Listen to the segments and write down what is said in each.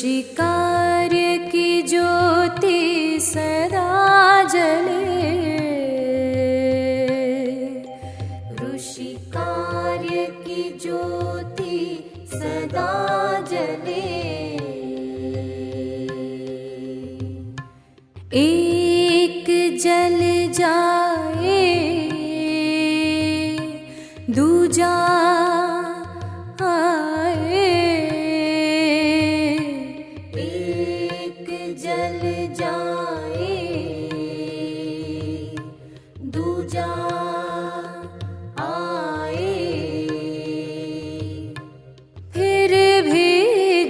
ऋषि कार्य की ज्योति सदा जले, ऋषि कार्य की ज्योति सदा जले। एक जल जाए दूजा आए, एक जल जाए दूजा आए, फिर भी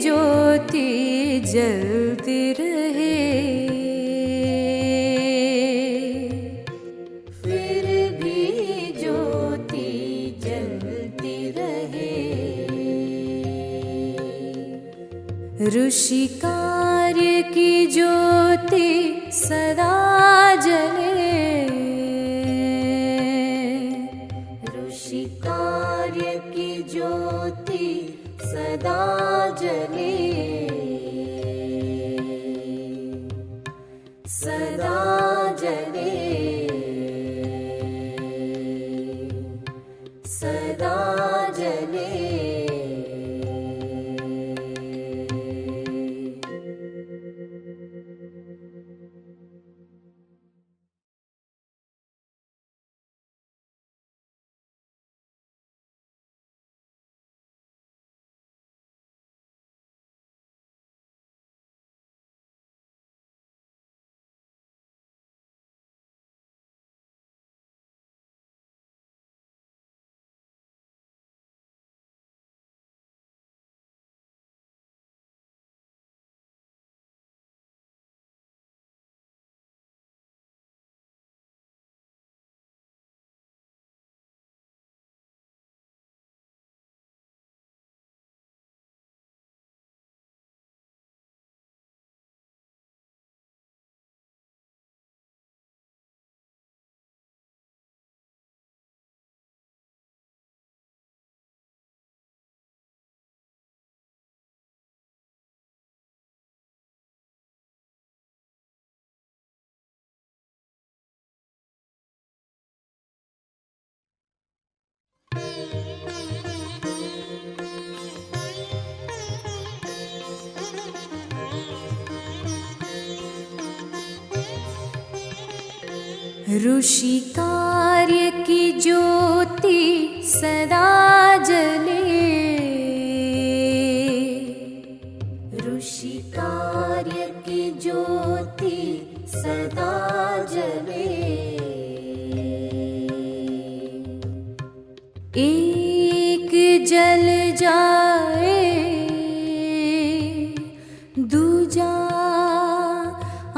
ज्योति जलती रहे, फिर भी ज्योति जलती रहे। ऋषि कार्य की ज्योति सदा जले, ऋषि कार्य की ज्योति सदा जले, सदा जले, सदा जले। ऋषि कार्य की ज्योति सदा जले, ऋषि कार्य की ज्योति सदा जले। एक जल जाए दूजा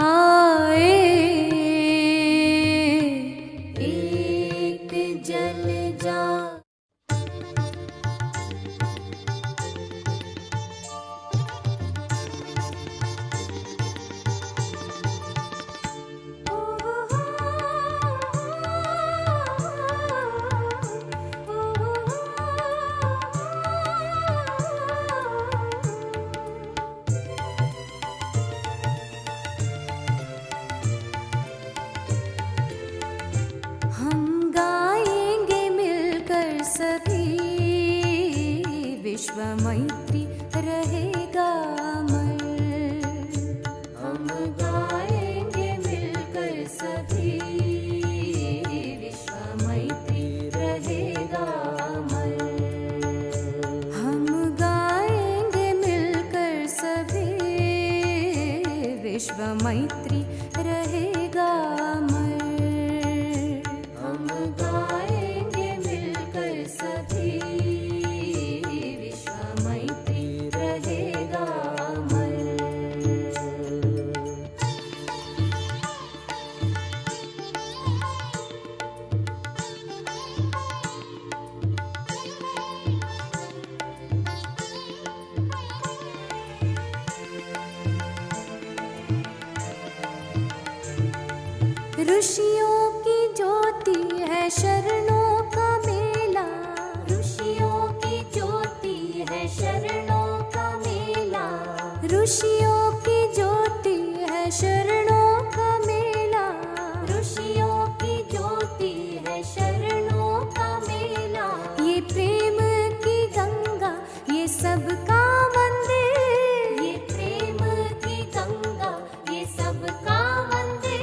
आए, विश्व मैत्री रहेगा अमर। हम गाएंगे मिलकर सभी, विश्व मैत्री रहेगा अमर। हम गाएंगे मिलकर सभी, विश्व मैत्री रहेगा अमर। हम गाएंगे मिलकर सभी, ऋषियों की ज्योति है शरणों का मेला, ऋषियों की ज्योति है शरणों का मेला। ऋषि ऋषियों की ज्योति है शरणों का मेला, ऋषियों की ज्योति है शरणों का मेला। ये प्रेम की गंगा ये सबका मंदिर, ये प्रेम की गंगा ये सबका मंदिर,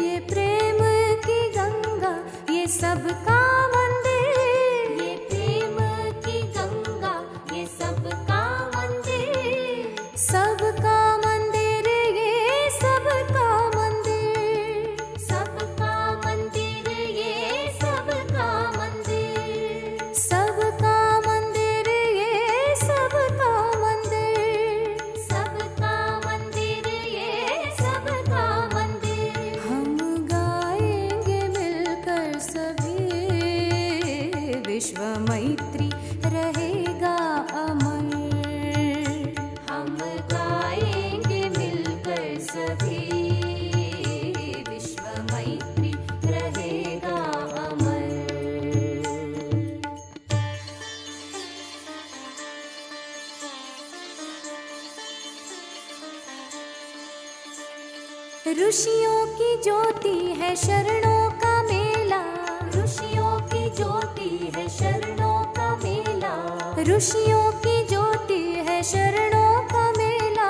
ये प्रेम की गंगा ये सबका मंदिर, ये प्रेम की गंगा ये सबका मंदिर, सबका मंदिर ये सबका मंदिर, सबका मंदिर ये सबका मंदिर, सबका मंदिर ये सबका मंदिर, सबका मंदिर ये सबका मंदिर। हम गाएंगे मिलकर सभी, विश्व मैत्री रहेगा अमर। हम गाएंगे मिलकर सभी, विश्व मैत्री रहेगा अमर। ऋषियों की ज्योति है शरणों का मेला, ऋषियों की ज्योति है शरणों का मेला, ऋषियों की ज्योति है शरणों का मेला,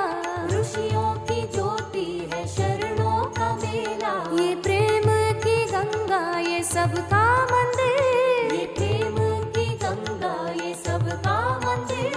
ऋषियों की ज्योति है शरणों का मेला। ये प्रेम की गंगा ये सबका मंदिर, ये प्रेम की गंगा ये सबका मंदिर,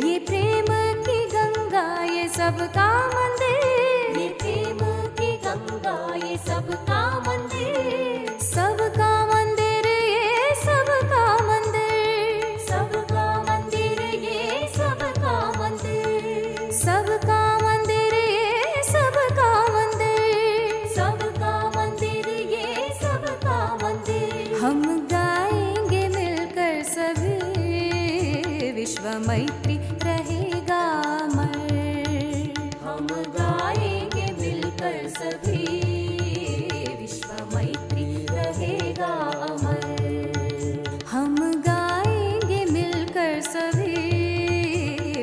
ये प्रेम की गंगा ये सबका मंदिर, ये प्रेम की गंगा ये सबका मंदिर, सबका मंदिर ये सबका मंदिर, सबका मंदिर ये सबका मंदिर, सबका मंदिर ये सबका मंदिर, सबका मंदिर ये सबका मंदिर। हम गाएंगे मिलकर सभी, विश्व मैत्री रहेगा अमर। हम गाएंगे मिलकर सभी, विश्व मैत्री रहेगा अमर। हम गाएंगे मिलकर सभी,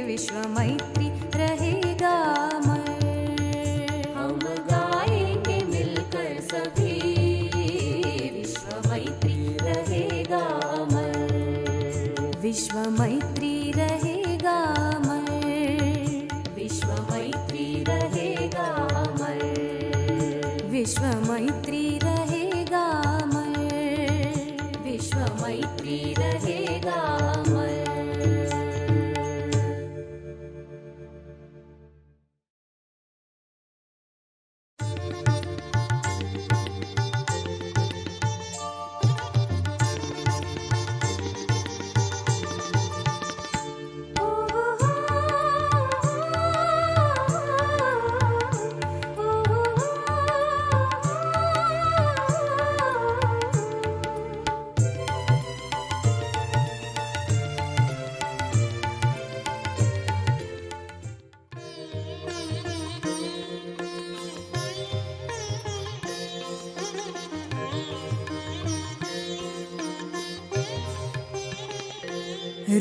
विश्व मैत्री रहेगा अमर। हम गाएंगे मिलकर सभी, विश्व मैत्री रहेगा अमर। विश्व मैत्री रहेगा अमर, विश्व मैत्री रहेगा अमर, विश्व मैत्री रहेगा अमर, विश्व मैत्री रहेगा अमर।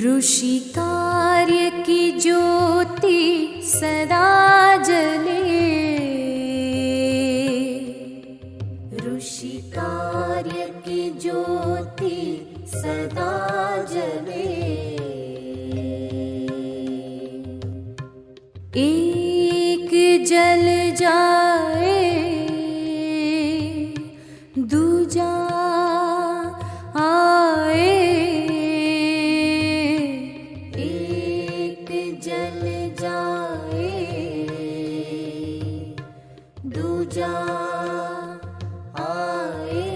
ऋषि कार्य की ज्योति सदा जले, ऋषि कार्य की ज्योति सदा जले। एक जल जाए दूजा आए, एक जल जाए दूजा आए,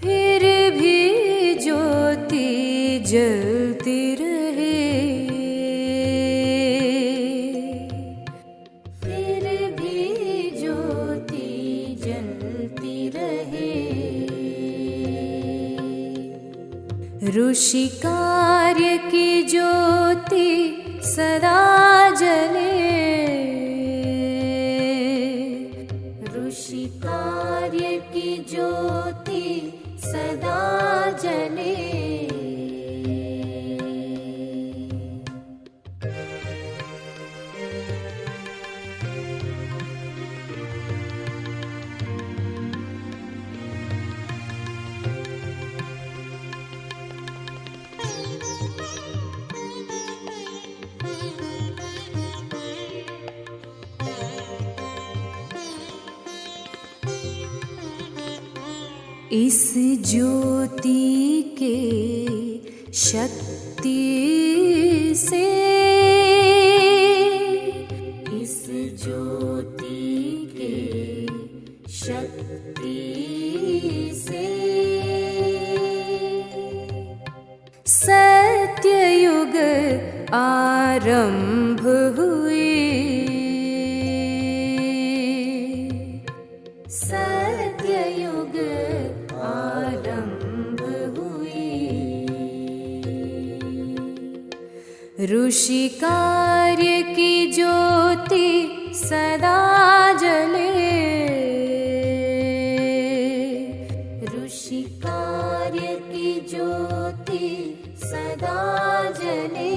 फिर भी ज्योति जलती रहे, फिर भी ज्योति जलती रहे। ऋषि कार्य की ज्योति सदा जले, ऋषि कार्य की ज्योति सदा जले। इस ज्योति के शक्ति से, इस ज्योति के शक्ति से सत्ययुग आरंभ हुए, सत्ययुग आरंभ हुए। ऋषि कार्य की ज्योति सदा जले, ऋषि कार्य की ज्योति सदा जले।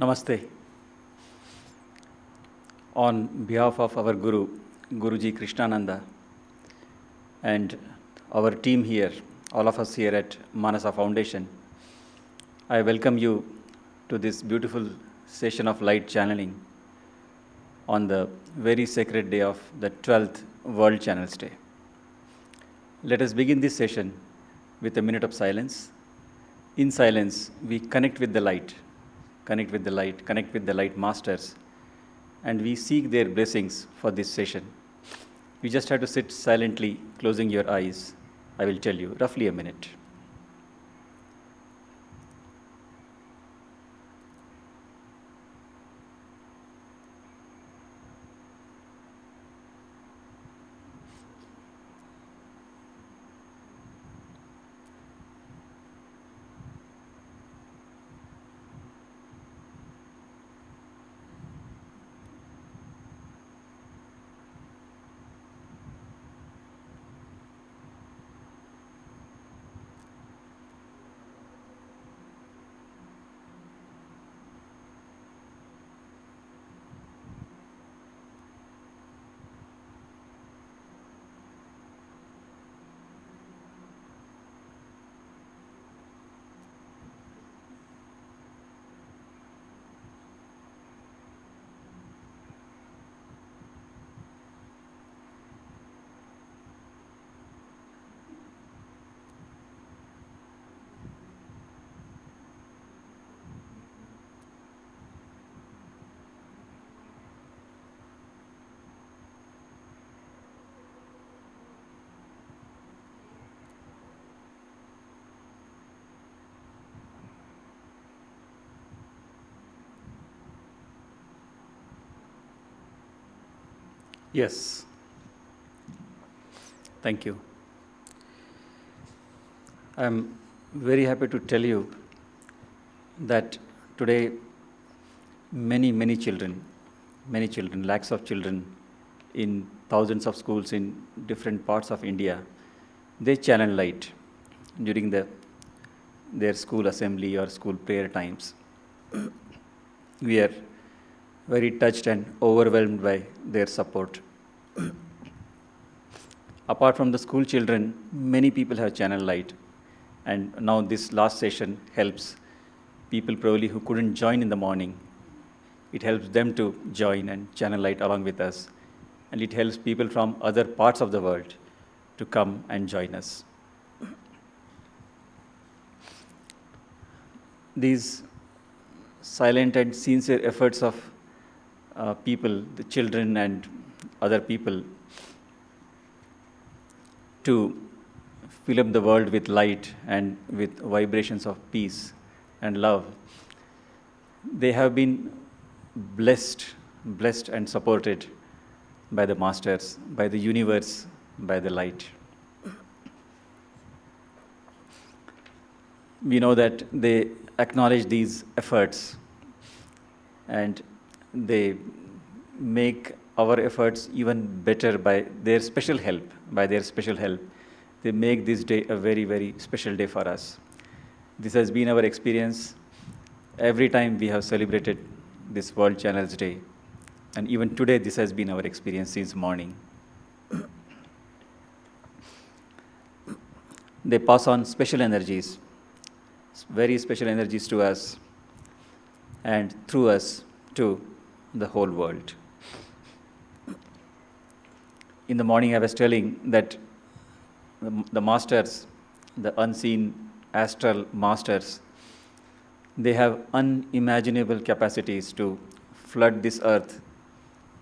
Namaste. On behalf of our Guru, Guruji Krishnananda, and our team here, all of us here at Manasa Foundation, I welcome you to this beautiful session of light channeling on the very sacred day of the 12th World Channels Day. Let us begin this session with a minute of silence. In silence, we connect with the light, connect with the light, connect with the light masters, and we seek their blessings for this session. You just have to sit silently, closing your eyes. I will tell you, roughly a minute. Yes. Thank you. I'm very happy to tell you that today many children, lakhs of children in thousands of schools in different parts of India, they channel light during their school assembly or school prayer times. We are very touched and overwhelmed by their support. Apart from the school children, many people have channel light, and now this last session helps people probably who couldn't join in the morning. It helps them to join and channel light along with us, and it helps people from other parts of the world to come and join us. These silent and sincere efforts of people, the children and other people, to fill up the world with light and with vibrations of peace and love, they have been blessed and supported by the masters, by the universe, by the light. We know that they acknowledge these efforts and they make our efforts even better by their special help. They make this day a very special day for us. This has been our experience every time we have celebrated this World Channels Day. And even today, this has been our experience since morning. They pass on special energies, very special energies to us, and through us to the whole world. In the morning, I was telling that the masters, the unseen astral masters, they have unimaginable capacities to flood this earth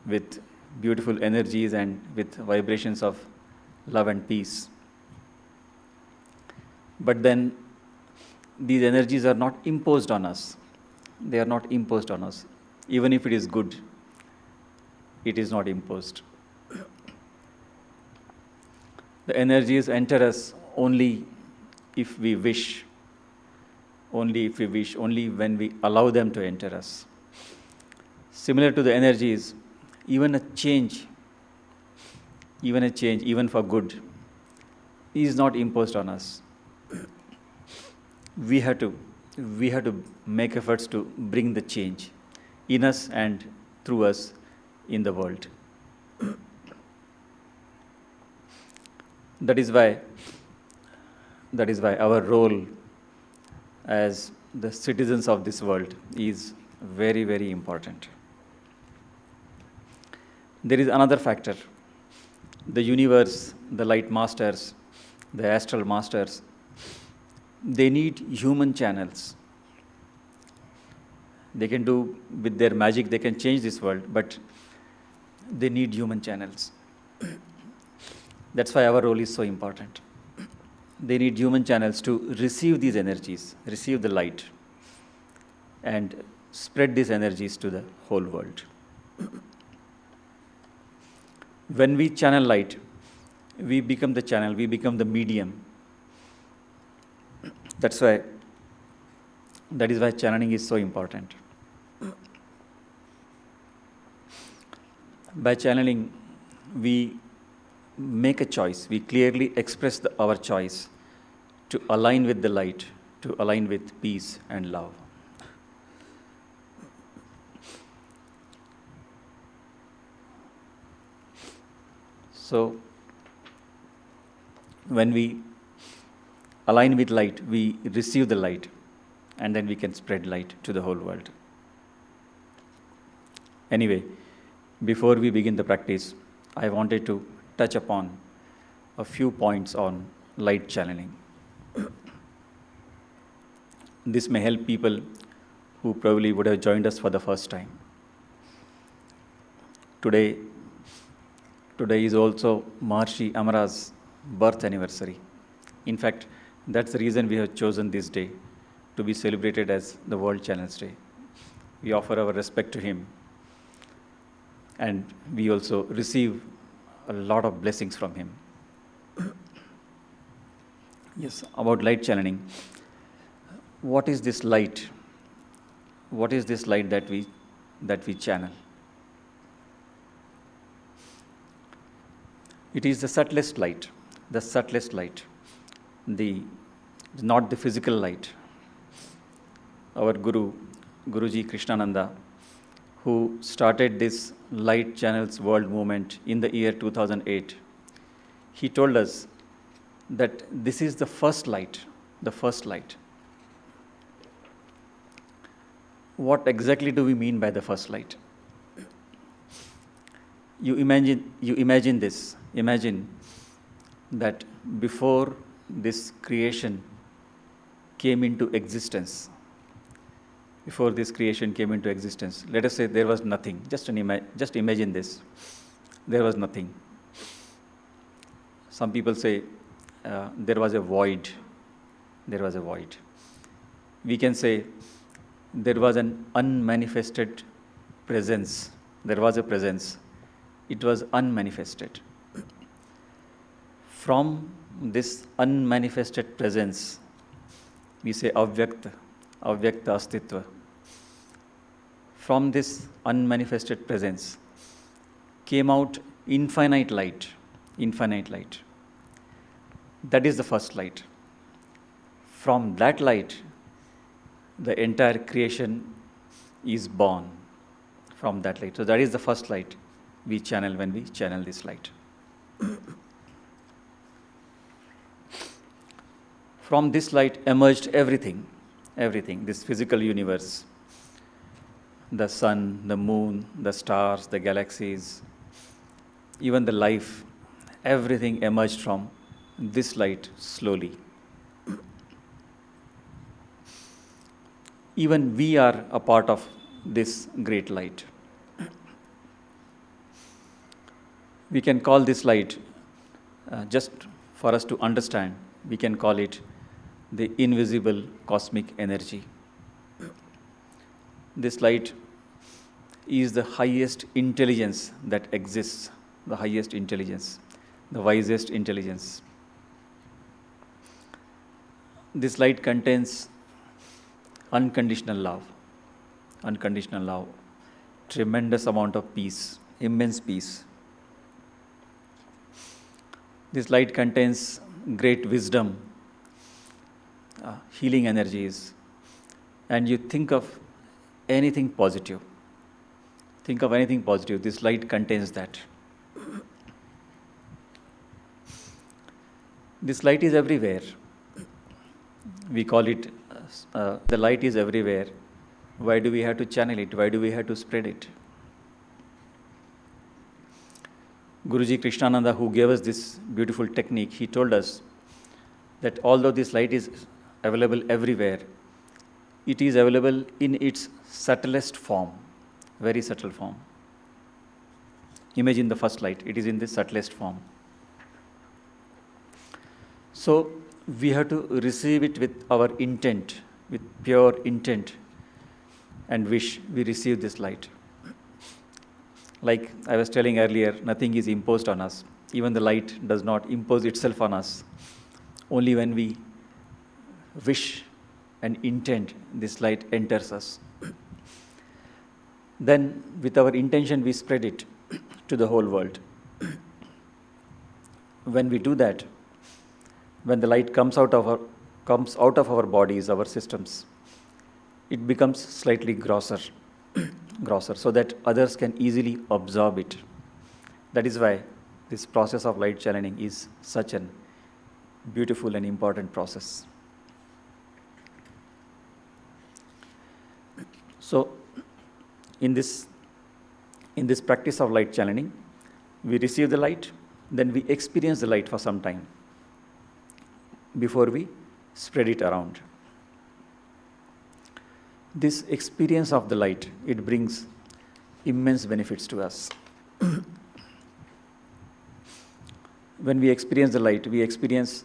with beautiful energies and with vibrations of love and peace. But then these energies are not imposed on us. They are not imposed on us. Even if it is good, it is not imposed. The energies enter us only if we wish, only when we allow them to enter us. Similar to the energies, even a change, even for good, is not imposed on us. We have to make efforts to bring the change in us and through us in the world. That is why our role as the citizens of this world is very important. There is another factor. The universe, the light masters, the astral masters, they need human channels. They can do with their magic, they can change this world, but they need human channels. That's why our role is so important. They need human channels to receive these energies, receive the light, and spread these energies to the whole world. When we channel light, we become the channel, we become the medium. That is why channeling is so important. By channeling, we make a choice. We clearly express our choice to align with the light, to align with peace and love. So, when we align with light, we receive the light, and then we can spread light to the whole world. Anyway, before we begin the practice, I wanted to touch upon a few points on light channeling. This may help people who probably would have joined us for the first time. Today is also Maharshi Amara's birth anniversary. In fact, that's the reason we have chosen this day to be celebrated as the World Channels Day. We offer our respect to him. and we also receive a lot of blessings from him. Yes, about light channeling. What is this light? What is this light that we channel? It is the subtlest light, not the physical light. Our Guruji Krishnananda, who started this Light Channels World movement in the year 2008, he told us that this is the first light, What exactly do we mean by the first light? You imagine this. Imagine that before this creation came into existence, let us say there was nothing. Just imagine this. There was nothing. Some people say there was a void. We can say there was an unmanifested presence. There was a presence. It was unmanifested. From this unmanifested presence, we say avyakta astitva. From this unmanifested presence came out infinite light. That is the first light. From that light, the entire creation is born from that light. So that is the first light we channel when we channel this light. From this light emerged everything, this physical universe, the sun, the moon, the stars, the galaxies, even the life, everything emerged from this light slowly. Even we are a part of this great light. We can call this light, just for us to understand, we can call it the invisible cosmic energy. This light is the highest intelligence that exists, the wisest intelligence. This light contains unconditional love, tremendous amount of peace, immense peace. This light contains great wisdom, healing energies, and you think of anything positive. This light contains that. This light is everywhere. We call it, the light is everywhere. Why do we have to channel it? Why do we have to spread it? Guruji Krishnananda, who gave us this beautiful technique, he told us that although this light is available everywhere, it is available in its subtlest form, very subtle form. Imagine the first light, it is in the subtlest form. So we have to receive it with our intent, with pure intent and wish. We receive this light. Like I was telling earlier, nothing is imposed on us. Even the light does not impose itself on us. Only when we wish and intend, this light enters us. Then with our intention, we spread it to the whole world. When we do that, when the light comes out of our bodies, our systems, it becomes slightly grosser, so that others can easily absorb it. That is why this process of light channeling is such an beautiful and important process. So, in this practice of light channeling, we receive the light, then we experience the light for some time before we spread it around. This experience of the light, it brings immense benefits to us. When we experience the light, we experience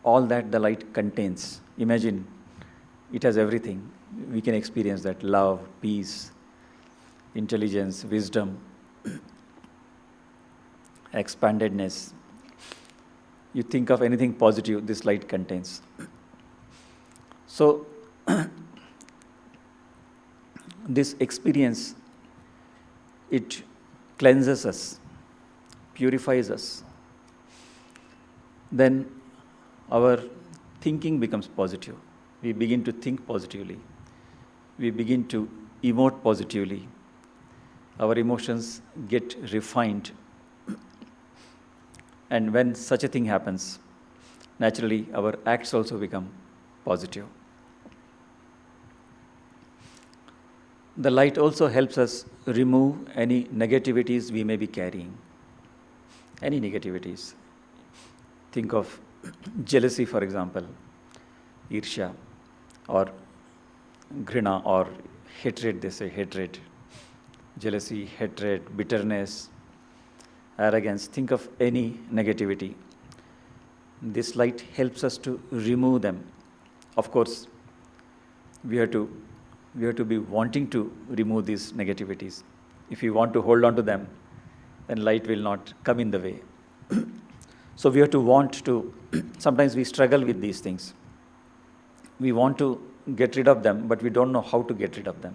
all that the light contains. Imagine, it has everything. We can experience that: love, peace, intelligence, wisdom, expandedness. You think of anything positive, this light contains. So, this experience, it cleanses us, purifies us. Then our thinking becomes positive. We begin to think positively. We begin to emote positively. Our emotions get refined. And when such a thing happens, naturally our acts also become positive. The light also helps us remove any negativities we may be carrying. Any negativities. Think of jealousy, for example, irsha, or grina, or hatred, they say hatred. Jealousy, hatred, bitterness, arrogance. Think of any negativity. This light helps us to remove them. Of course, we have to be wanting to remove these negativities. If we want to hold on to them, then light will not come in the way. So we have to want to, sometimes we struggle with these things. We want to get rid of them, but we don't know how to get rid of them.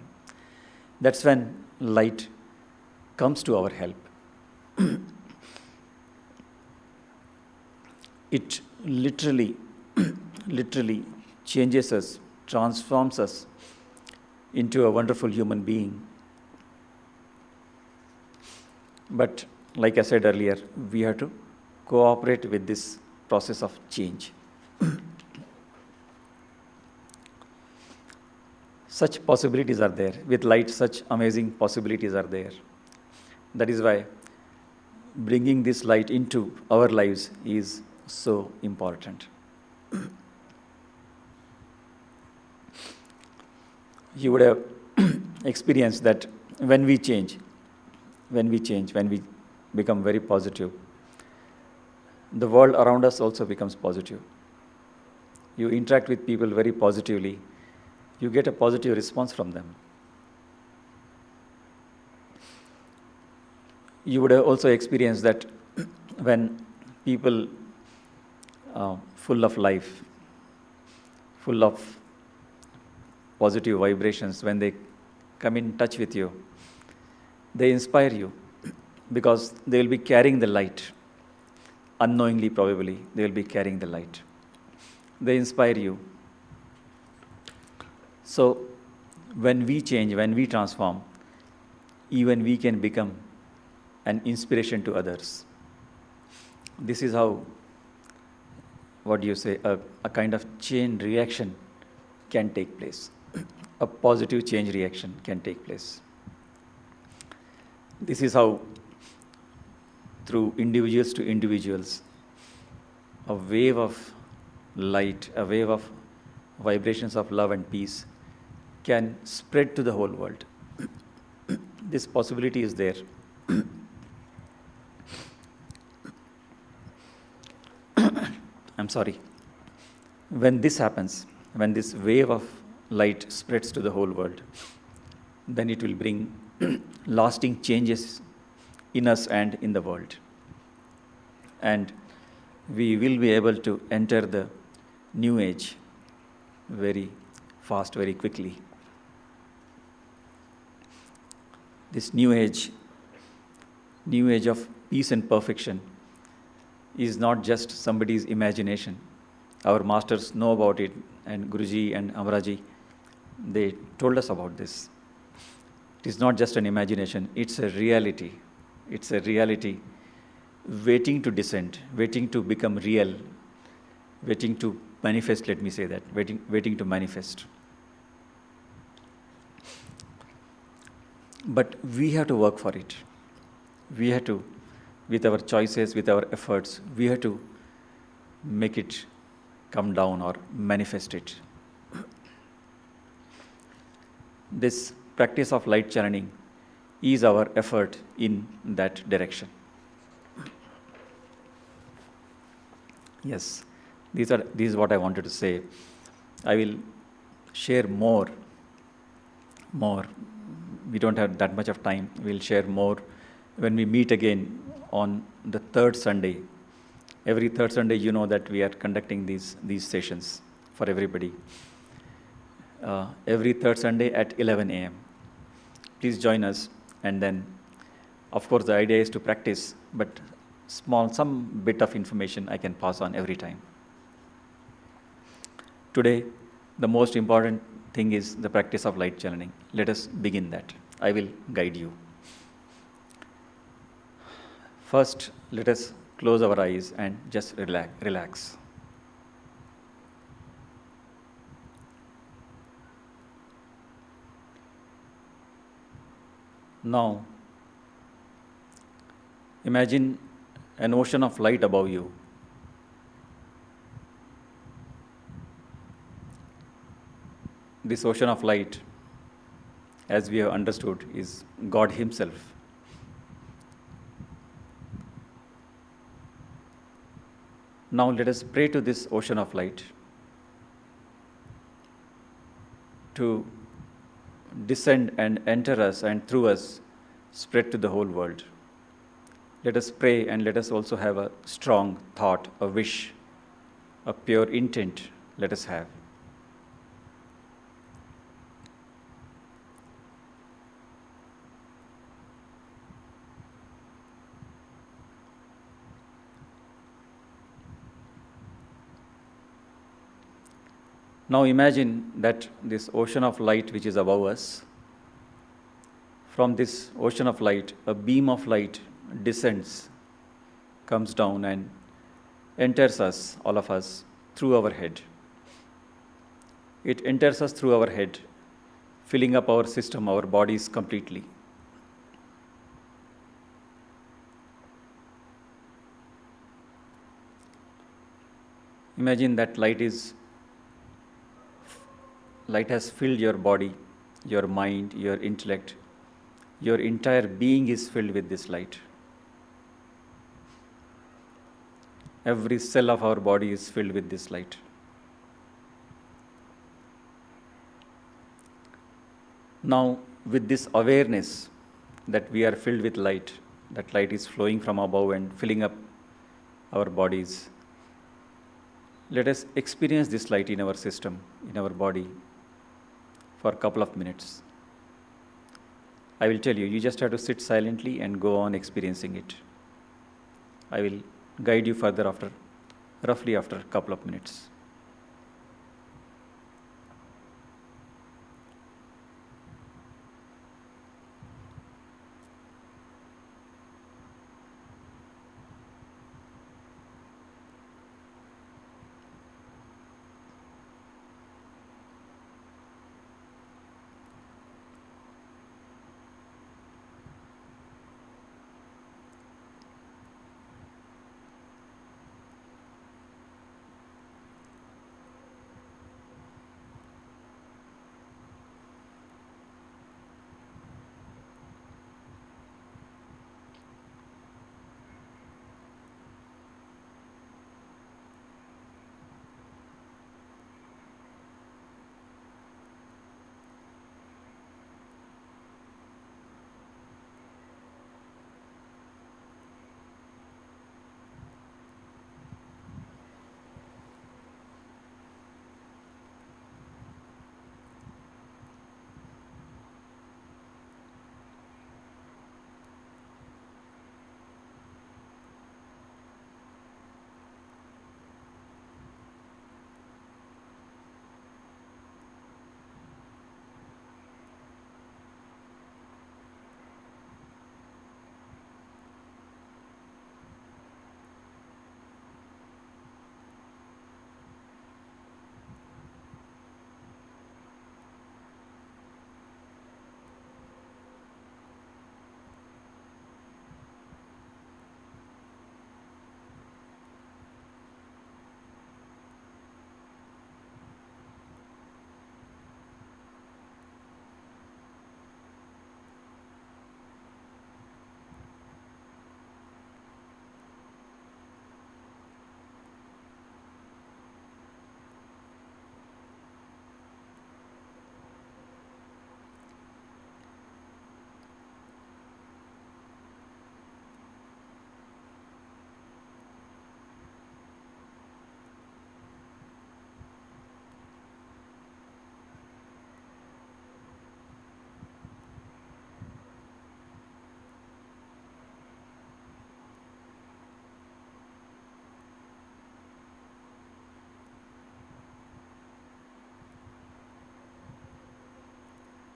That's when light comes to our help. It literally changes us, transforms us into a wonderful human being. But like I said earlier, we have to cooperate with this process of change. Such possibilities are there. With light, such amazing possibilities are there. That is why bringing this light into our lives is so important. You would have experienced that when we change, when we become very positive, the world around us also becomes positive. You interact with people very positively, you get a positive response from them. You would have also experienced that when people full of life, full of positive vibrations, when they come in touch with you, they inspire you because they will be carrying the light. Unknowingly, probably, they will be carrying the light. They inspire you. So, when we change, when we transform, even we can become an inspiration to others. This is how, a kind of chain reaction can take place. A positive change reaction can take place. This is how, through individuals to individuals, a wave of light, a wave of vibrations of love and peace can spread to the whole world. This possibility is there. I'm sorry. When this happens, when this wave of light spreads to the whole world, then it will bring lasting changes in us and in the world. And we will be able to enter the new age very fast, very quickly. This new age of peace and perfection is not just somebody's imagination. Our masters know about it, and Guruji and Amaraji, they told us about this. It is not just an imagination, it's a reality. It's a reality waiting to descend, waiting to become real, waiting to manifest, let me say that, waiting to manifest. But we have to work for it. We have to, with our choices, with our efforts, we have to make it come down or manifest it. This practice of light channeling is our effort in that direction. Yes, this is what I wanted to say. I will share more. We don't have that much of time. We'll share more when we meet again on the third Sunday. Every third Sunday, you know that we are conducting these sessions for everybody. Every third Sunday at 11 a.m. Please join us, and then, of course, the idea is to practice, but some bit of information I can pass on every time. Today, the most important thing is the practice of light channeling. Let us begin that. I will guide you. First, let us close our eyes and just relax. Now, imagine an ocean of light above you. This ocean of light, as we have understood, is God Himself. Now let us pray to this ocean of light to descend and enter us, and through us spread to the whole world. Let us pray, and let us also have a strong thought, a wish, a pure intent. Let us have. Now imagine that this ocean of light which is above us, from this ocean of light, a beam of light descends, comes down and enters us, all of us, through our head. It enters us through our head, filling up our system, our bodies completely. Imagine that light has filled your body, your mind, your intellect. Your entire being is filled with this light. Every cell of our body is filled with this light. Now, with this awareness that we are filled with light, that light is flowing from above and filling up our bodies, let us experience this light in our system, in our body, for a couple of minutes. I will tell you, you just have to sit silently and go on experiencing it. I will guide you further roughly after a couple of minutes.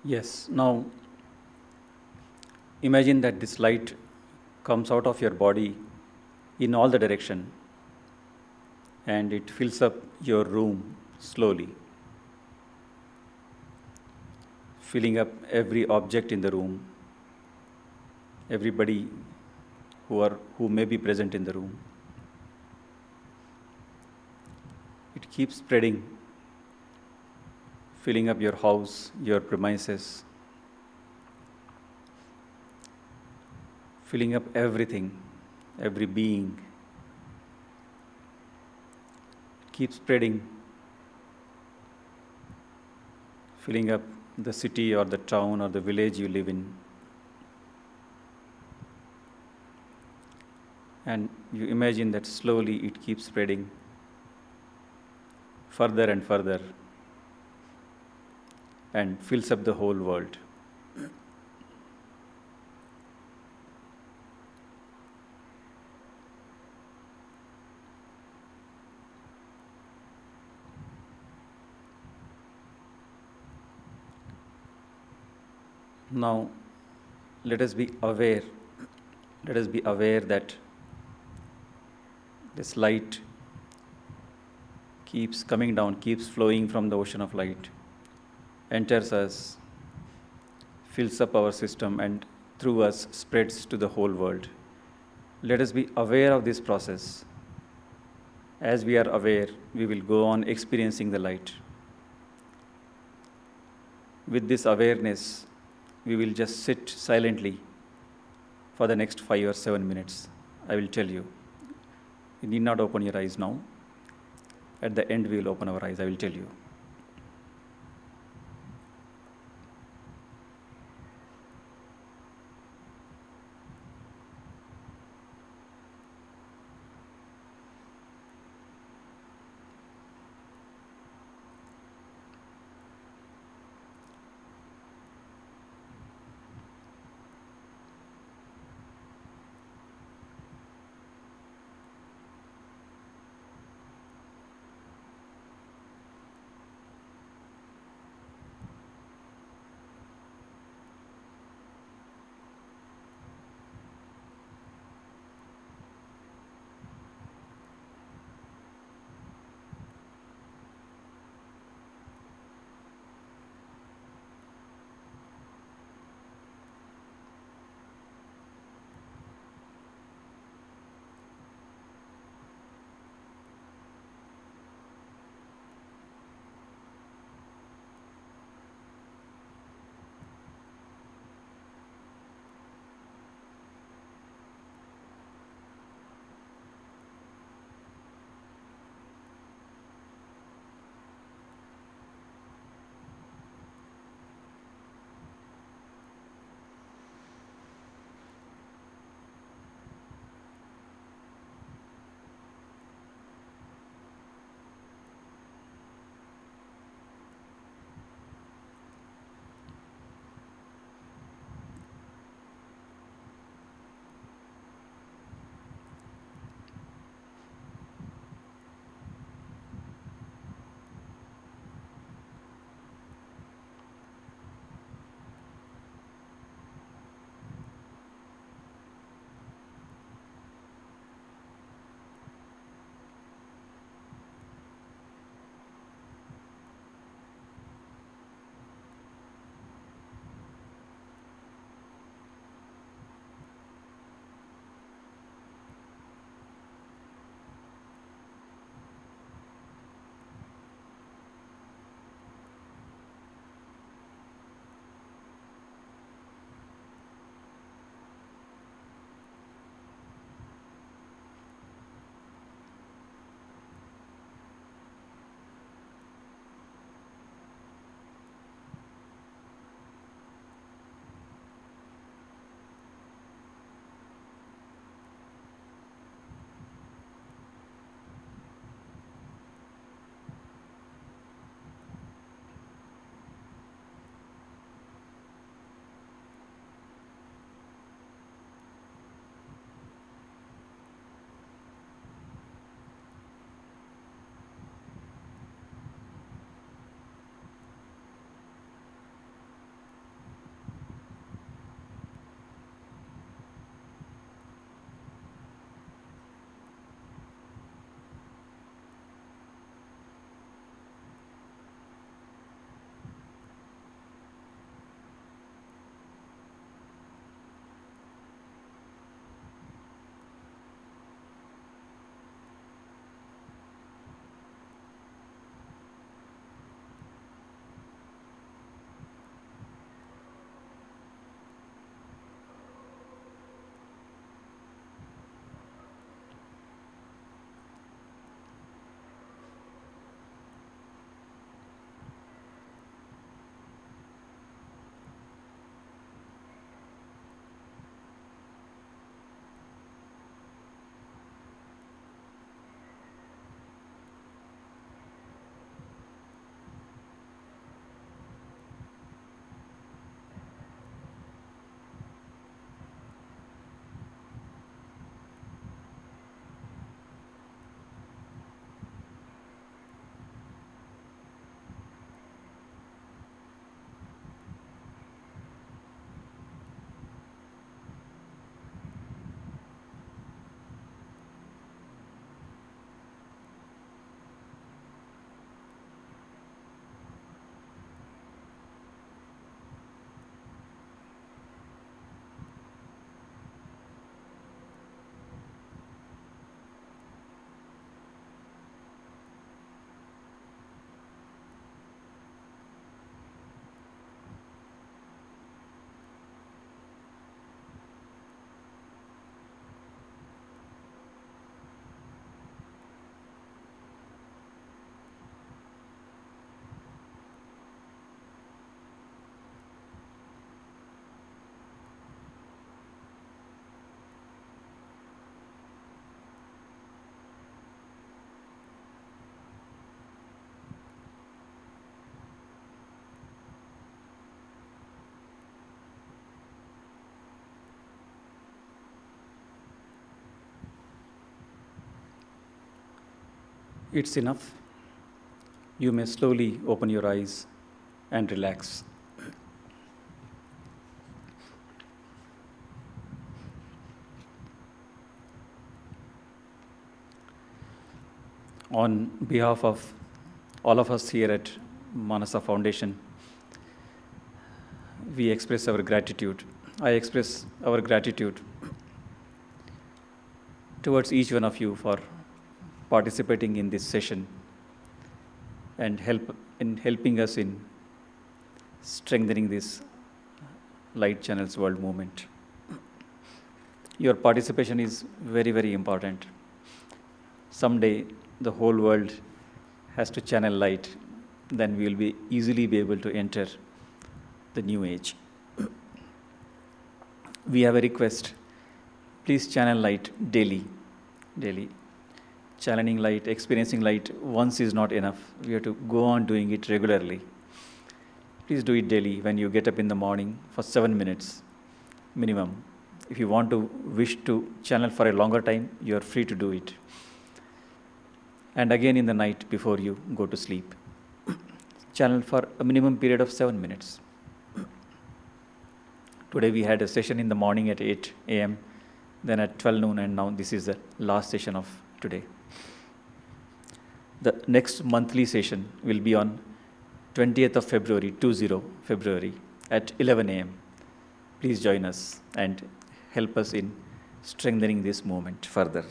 Yes, now imagine that this light comes out of your body in all the direction and it fills up your room slowly, filling up every object in the room, everybody who may be present in the room. It keeps spreading, filling up your house, your premises, filling up everything, every being. It keeps spreading, filling up the city or the town or the village you live in. And you imagine that slowly it keeps spreading further and further and fills up the whole world. Now, let us be aware. Let us be aware that this light keeps coming down, keeps flowing from the ocean of light, enters us, fills up our system, and through us spreads to the whole world. Let us be aware of this process. As we are aware, we will go on experiencing the light. With this awareness, we will just sit silently for the next 5 or 7 minutes. I will tell you. You need not open your eyes now. At the end, we will open our eyes. I will tell you. It's enough. You may slowly open your eyes and relax. On behalf of all of us here at Manasa Foundation, we express our gratitude. I express our gratitude towards each one of you for participating in this session and helping us in strengthening this Light Channels World Movement. Your participation is very, very important. Someday the whole world has to channel light, then we will be easily be able to enter the new age. We have a request. Please channel light daily. Channeling light, experiencing light once is not enough. We have to go on doing it regularly. Please do it daily when you get up in the morning for 7 minutes minimum. If you want to wish to channel for a longer time, you are free to do it. And again in the night before you go to sleep. Channel for a minimum period of 7 minutes. Today we had a session in the morning at 8 a.m., then at 12 noon, and now this is the last session of today. The next monthly session will be on 20th of February, 20 February at 11 a.m. Please join us and help us in strengthening this movement further.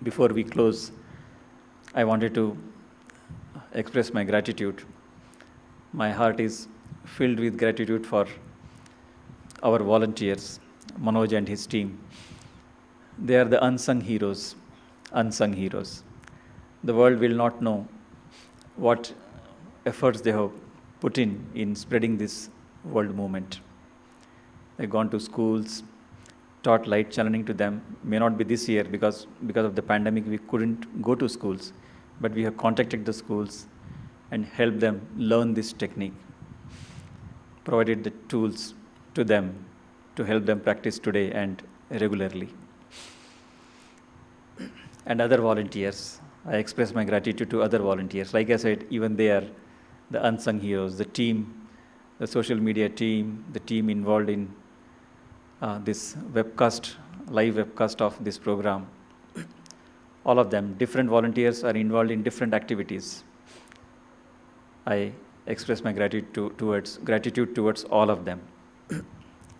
Before we close, I wanted to express my gratitude. My heart is filled with gratitude for our volunteers, Manoj and his team. They are the unsung heroes. The world will not know what efforts they have put in spreading this world movement. They've gone to schools, taught light channeling to them. May not be this year because of the pandemic we couldn't go to schools, but we have contacted the schools and helped them learn this technique, provided the tools to them to help them practice today and regularly. And other volunteers, I express my gratitude to other volunteers. Like I said, even they are the unsung heroes, the team, the social media team, the team involved in this webcast, live webcast of this program. All of them, different volunteers are involved in different activities. I express my gratitude towards all of them.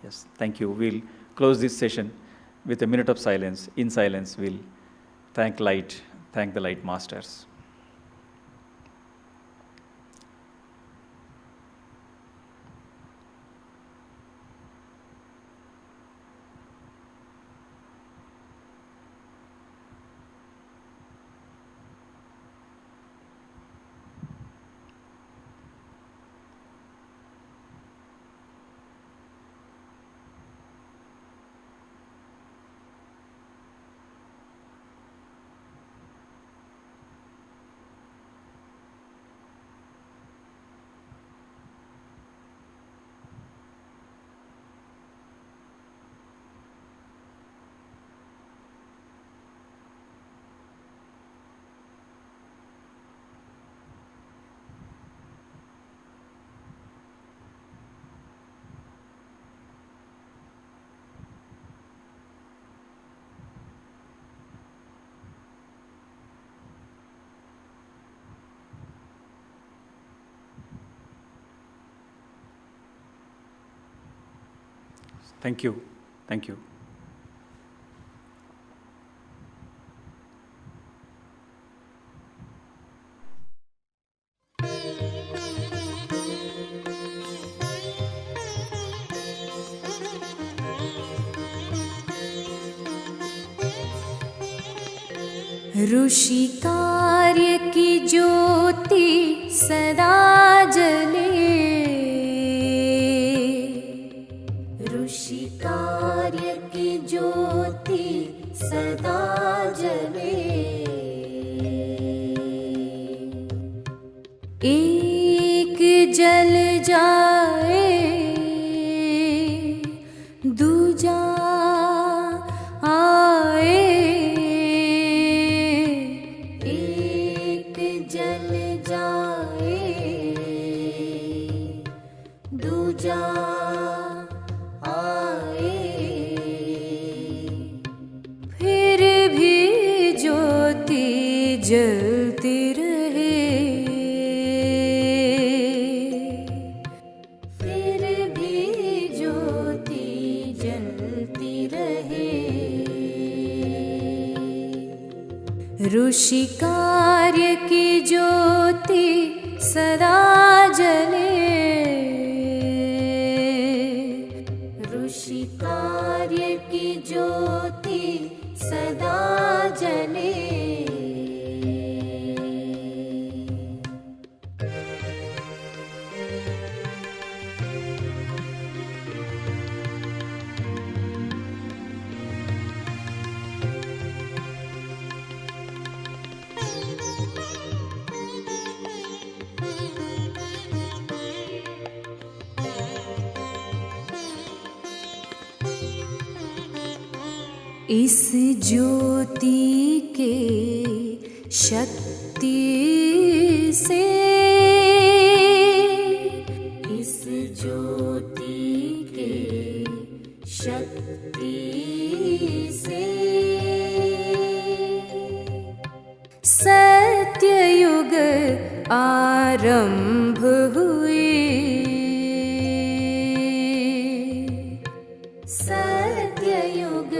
Yes, thank you. We'll close this session with a minute of silence. In silence, we'll thank the light masters. Thank you. Thank you. ऋषि कार्य की ज्योति सदा जले, ऋषि कार्य की ज्योति सदा जले। एक जल जाए दूजा आए, पूजा आए, फिर भी ज्योति जलती रहे, फिर भी ज्योति जलती रहे। ऋषि कार्य की ज्योति सदा जले, ऋषि कार्य की ज्योति सदा जले। इस ज्योति के शक्ति से, इस ज्योति के शक्ति से सत्ययुग आरंभ हुए, सत्ययुग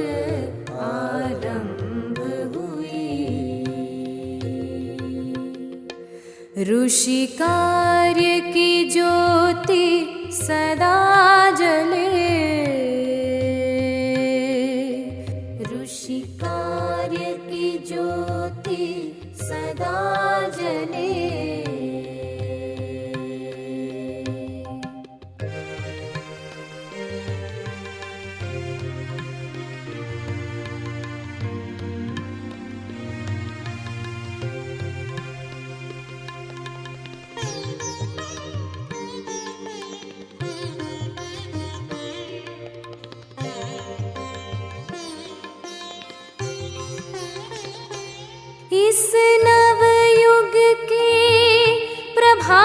आरंभ हुए। ऋषि कार्य की ज्योति सदा जले, ऋषि कार्य की ज्योति सदा जले। इस नवयुग की प्रभा